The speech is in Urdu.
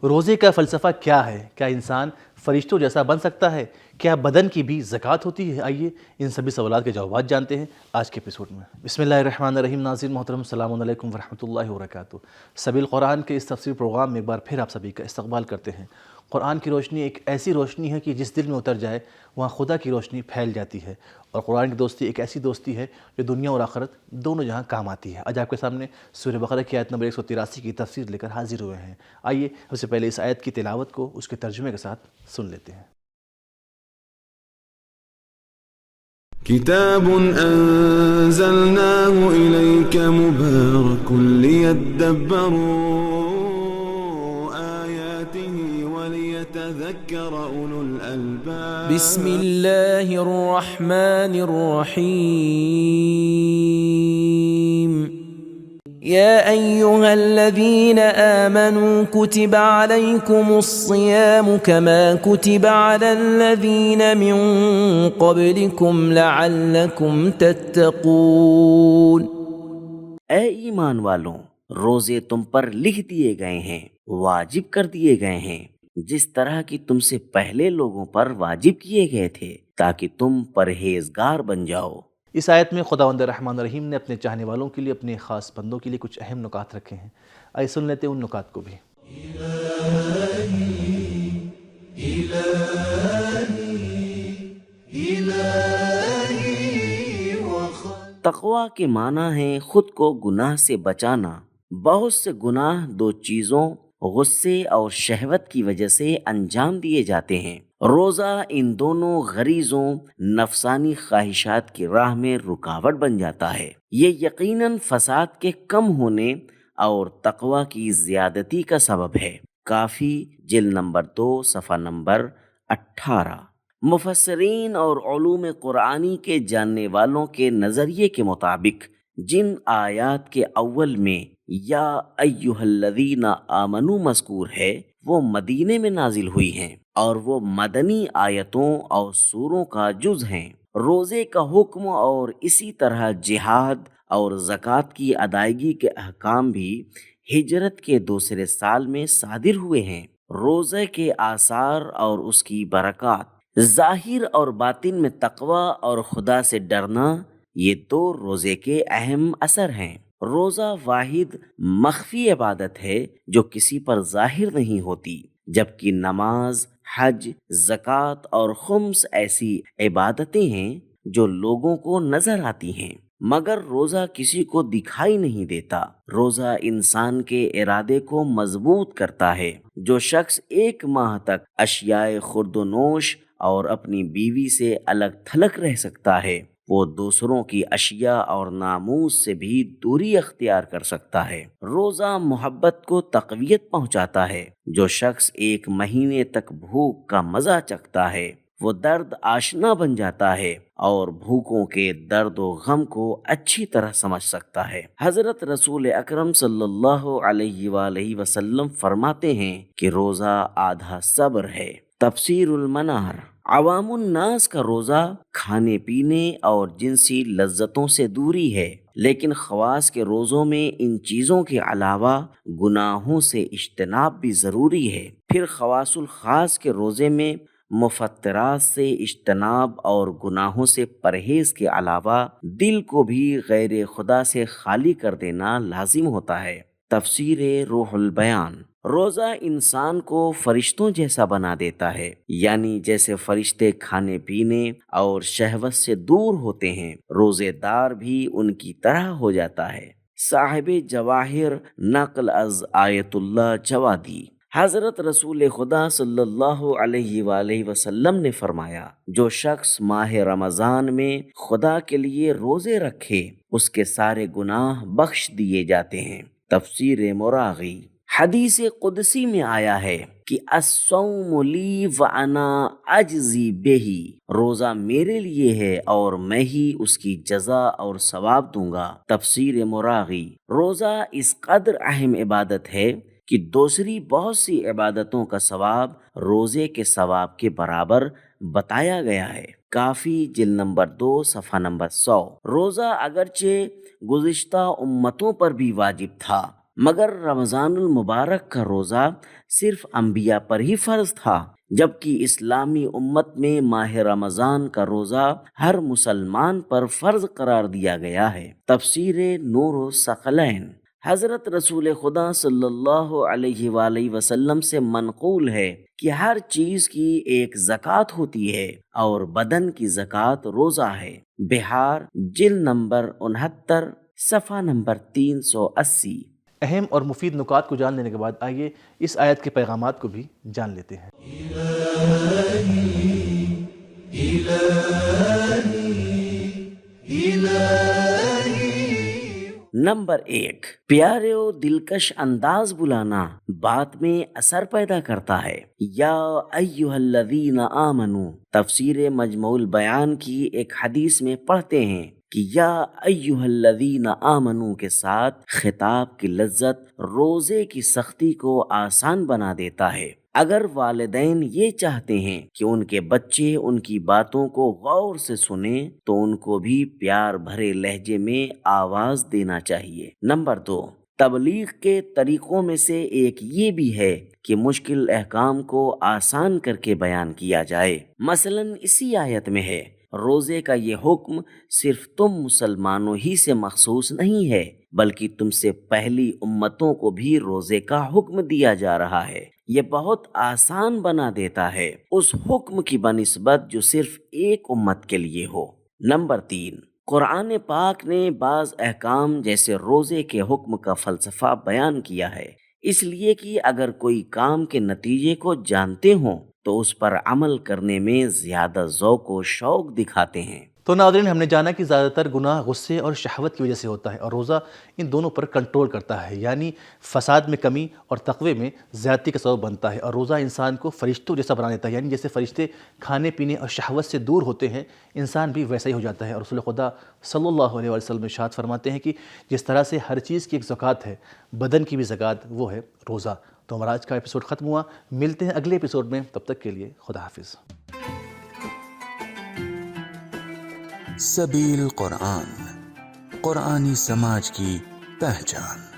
روزے کا فلسفہ کیا ہے؟ کیا انسان فرشتوں جیسا بن سکتا ہے؟ کیا بدن کی بھی زکوٰۃ ہوتی ہے؟ آئیے ان سبھی سوالات کے جوابات جانتے ہیں آج کے ایپیسوڈ میں۔ بسم اللہ الرحمن الرحیم۔ ناظرین محترم، السلام علیکم ورحمۃ اللہ وبرکاتہ۔ سبیل قرآن کے اس تفسیر پروگرام میں ایک بار پھر آپ سبھی کا استقبال کرتے ہیں۔ قرآن کی روشنی ایک ایسی روشنی ہے کہ جس دل میں اتر جائے وہاں خدا کی روشنی پھیل جاتی ہے، اور قرآن کی دوستی ایک ایسی دوستی ہے جو دنیا اور آخرت دونوں جہاں کام آتی ہے۔ آج آپ کے سامنے سورہ بقرہ کی آیت نمبر 183 کی تفسیر لے کر حاضر ہوئے ہیں۔ آئیے سب سے پہلے اس آیت کی تلاوت کو اس کے ترجمے کے ساتھ سن لیتے ہیں۔ كتاب أنزلناه إليك مبارك ليدبروا آياته وليتذكر أولو الألباب بسم اللہ الرحمن الرحیم یا ایہا الذین آمنوا کتب علیکم الصیام کما کتب علی الذین من قبلکم لعلکم تتقون۔ اے ایمان والوں، روزے تم پر لکھ دیے گئے ہیں، واجب کر دیے گئے ہیں، جس طرح کی تم سے پہلے لوگوں پر واجب کیے گئے تھے، تاکہ تم پرہیزگار بن جاؤ۔ اس آیت میں خداوند الرحمن الرحیم نے اپنے چاہنے والوں کے لیے، اپنے خاص بندوں کے لیے کچھ اہم نکات رکھے ہیں۔ آئیے سن لیتے ہیں ان نکات کو بھی۔ تقوی کے معنی ہے خود کو گناہ سے بچانا۔ بہت سے گناہ دو چیزوں، غصے اور شہوت کی وجہ سے انجام دیے جاتے ہیں۔ روزہ ان دونوں غریزوں، نفسانی خواہشات کی راہ میں رکاوٹ بن جاتا ہے۔ یہ یقیناً فساد کے کم ہونے اور تقوی کی زیادتی کا سبب ہے۔ کافی جلد نمبر 2 صفحہ نمبر 18۔ مفسرین اور علوم قرآنی کے جاننے والوں کے نظریے کے مطابق جن آیات کے اول میں یا ایھا الذین آمنوا مذکور ہے وہ مدینے میں نازل ہوئی ہیں اور وہ مدنی آیتوں اور سوروں کا جز ہیں۔ روزے کا حکم اور اسی طرح جہاد اور زکوٰۃ کی ادائیگی کے احکام بھی ہجرت کے دوسرے سال میں صادر ہوئے ہیں۔ روزے کے آثار اور اس کی برکات، ظاہر اور باطن میں تقوی اور خدا سے ڈرنا، یہ دو روزے کے اہم اثر ہیں۔ روزہ واحد مخفی عبادت ہے جو کسی پر ظاہر نہیں ہوتی، جبکہ نماز، حج، زکوٰۃ اور خمس ایسی عبادتیں ہیں جو لوگوں کو نظر آتی ہیں، مگر روزہ کسی کو دکھائی نہیں دیتا۔ روزہ انسان کے ارادے کو مضبوط کرتا ہے۔ جو شخص 1 ماہ تک اشیاء خورد و نوش اور اپنی بیوی سے الگ تھلگ رہ سکتا ہے، وہ دوسروں کی اشیاء اور ناموس سے بھی دوری اختیار کر سکتا ہے۔ روزہ محبت کو تقویت پہنچاتا ہے۔ جو شخص 1 مہینے تک بھوک کا مزہ چکھتا ہے، وہ درد آشنا بن جاتا ہے اور بھوکوں کے درد و غم کو اچھی طرح سمجھ سکتا ہے۔ حضرت رسول اکرم صلی اللہ علیہ وآلہ وسلم فرماتے ہیں کہ روزہ آدھا صبر ہے۔ تفسیر المنار۔ عوام الناس کا روزہ کھانے پینے اور جنسی لذتوں سے دوری ہے، لیکن خواص کے روزوں میں ان چیزوں کے علاوہ گناہوں سے اجتناب بھی ضروری ہے۔ پھر خواص الخاص کے روزے میں مفطرات سے اجتناب اور گناہوں سے پرہیز کے علاوہ دل کو بھی غیر خدا سے خالی کر دینا لازم ہوتا ہے۔ تفسیر روح البیان۔ روزہ انسان کو فرشتوں جیسا بنا دیتا ہے، یعنی جیسے فرشتے کھانے پینے اور شہوت سے دور ہوتے ہیں، روزے دار بھی ان کی طرح ہو جاتا ہے۔ صاحب جواہر نقل از آیت اللہ جوادی۔ حضرت رسول خدا صلی اللہ علیہ وآلہ وسلم نے فرمایا، جو شخص ماہ رمضان میں خدا کے لیے روزے رکھے اس کے سارے گناہ بخش دیے جاتے ہیں۔ تفسیر مراغی۔ حدیث قدسی میں آیا ہے کہ الصوم لی وانا اجزی بہ، روزہ میرے لیے ہے اور میں ہی اس کی جزا اور ثواب دوں گا۔ تفسیر مراغی۔ روزہ اس قدر اہم عبادت ہے کہ دوسری بہت سی عبادتوں کا ثواب روزے کے ثواب کے برابر بتایا گیا ہے۔ کافی جلد نمبر 2 صفحہ نمبر 100۔ روزہ اگرچہ گزشتہ امتوں پر بھی واجب تھا، مگر رمضان المبارک کا روزہ صرف انبیاء پر ہی فرض تھا، جبکہ اسلامی امت میں ماہ رمضان کا روزہ ہر مسلمان پر فرض قرار دیا گیا ہے۔ تفسیر نور الثقلین۔ حضرت رسول خدا صلی اللہ علیہ وآلہ وسلم سے منقول ہے کہ ہر چیز کی ایک زکوٰۃ ہوتی ہے اور بدن کی زکوٰۃ روزہ ہے۔ بہار جلد نمبر 69 صفحہ نمبر 380۔ اہم اور مفید نکات کو جان لینے کے بعد آئیے اس آیت کے پیغامات کو بھی جان لیتے ہیں۔ نمبر 1، پیارے و دلکش انداز بلانا بات میں اثر پیدا کرتا ہے۔ یا ایھا الذین آمنو، تفسیر مجموع البیان کی ایک حدیث میں پڑھتے ہیں کہ یا ایھا الذین آمنو کے ساتھ خطاب کی لذت روزے کی سختی کو آسان بنا دیتا ہے۔ اگر والدین یہ چاہتے ہیں کہ ان کے بچے ان کی باتوں کو غور سے سنیں تو ان کو بھی پیار بھرے لہجے میں آواز دینا چاہیے۔ نمبر 2، تبلیغ کے طریقوں میں سے ایک یہ بھی ہے کہ مشکل احکام کو آسان کر کے بیان کیا جائے۔ مثلاً اسی آیت میں ہے، روزے کا یہ حکم صرف تم مسلمانوں ہی سے مخصوص نہیں ہے بلکہ تم سے پہلی امتوں کو بھی روزے کا حکم دیا جا رہا ہے۔ یہ بہت آسان بنا دیتا ہے اس حکم کی بنسبت جو صرف ایک امت کے لیے ہو۔ نمبر 3، قرآن پاک نے بعض احکام جیسے روزے کے حکم کا فلسفہ بیان کیا ہے، اس لیے کہ اگر کوئی کام کے نتیجے کو جانتے ہوں تو اس پر عمل کرنے میں زیادہ ذوق و شوق دکھاتے ہیں۔ تو ناظرین، ہم نے جانا کہ زیادہ تر گناہ غصے اور شہوت کی وجہ سے ہوتا ہے اور روزہ ان دونوں پر کنٹرول کرتا ہے، یعنی فساد میں کمی اور تقوی میں زیادتی کا سبب بنتا ہے، اور روزہ انسان کو فرشتوں جیسا بنا دیتا ہے، یعنی جیسے فرشتے کھانے پینے اور شہوت سے دور ہوتے ہیں انسان بھی ویسا ہی ہو جاتا ہے۔ اور رسول خدا صلی اللہ علیہ وسلم ارشاد فرماتے ہیں کہ جس طرح سے ہر چیز کی ایک زکوٰۃ ہے، بدن کی بھی زکوٰۃ وہ ہے روزہ۔ تو ہمارا آج کا ایپیسوڈ ختم ہوا، ملتے ہیں اگلے ایپیسوڈ میں، تب تک کے لیے خدا حافظ۔ سبیل قرآن، قرآنی سماج کی پہچان۔